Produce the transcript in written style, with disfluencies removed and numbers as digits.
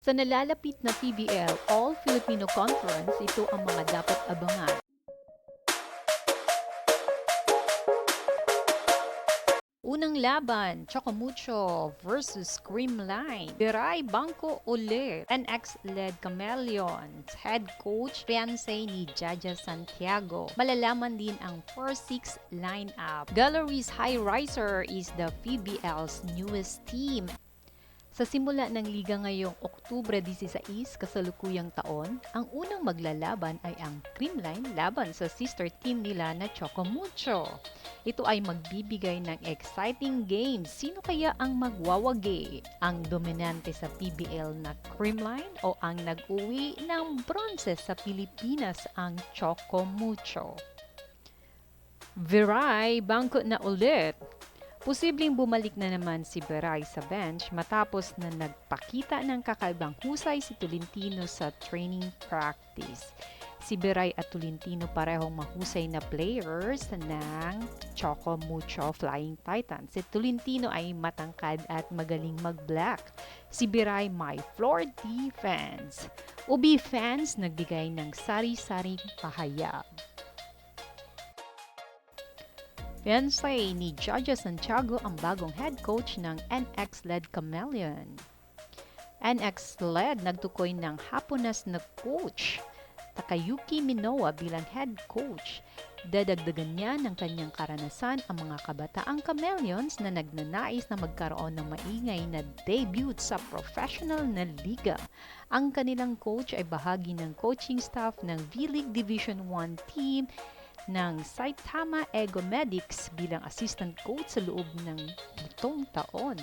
Sa nalalapit na PBL All-Filipino Conference, ito ang mga dapat abangan. Unang laban, Chocomucho versus Creamline. Biray Bangko ulit. NX-led Chameleons. Head coach, fiancé ni Jaja Santiago. Malalaman din ang 4-6 lineup. Gallery's High Riser is the PBL's newest team. Sa simula ng liga ngayong Oktubre 16, kasalukuyang taon, ang unang maglalaban ay ang Creamline laban sa sister team nila na Chocomucho. Ito ay magbibigay ng exciting games. Sino kaya ang magwawagi? Ang dominante sa PBL na Creamline o ang nag-uwi ng bronze sa Pilipinas ang Chocomucho? Viray bangko na ulit. Posibleng bumalik na naman si Beray sa bench matapos na nagpakita ng kakaibang husay si Tolentino sa training practice. Si Beray at Tolentino parehong mahusay na players ng Chocomucho Flying Titans. Si Tolentino ay matangkad at magaling mag-block. Si Beray may floor defense. Ubi fans nagbigay ng sari-saring pahayag. Fiancé ni Jaja Santiago ang bagong head coach ng NX-led Chameleon. NX-led nagtukoy ng Haponas na coach, Takayuki Minowa bilang head coach. Dadagdagan niya ng kanyang karanasan ang mga kabataang Chameleons na nagnanais na magkaroon ng maingay na debut sa professional na liga. Ang kanilang coach ay bahagi ng coaching staff ng V-League Division 1 team ng Saitama Ego Medics bilang assistant coach sa loob ng 7 taon.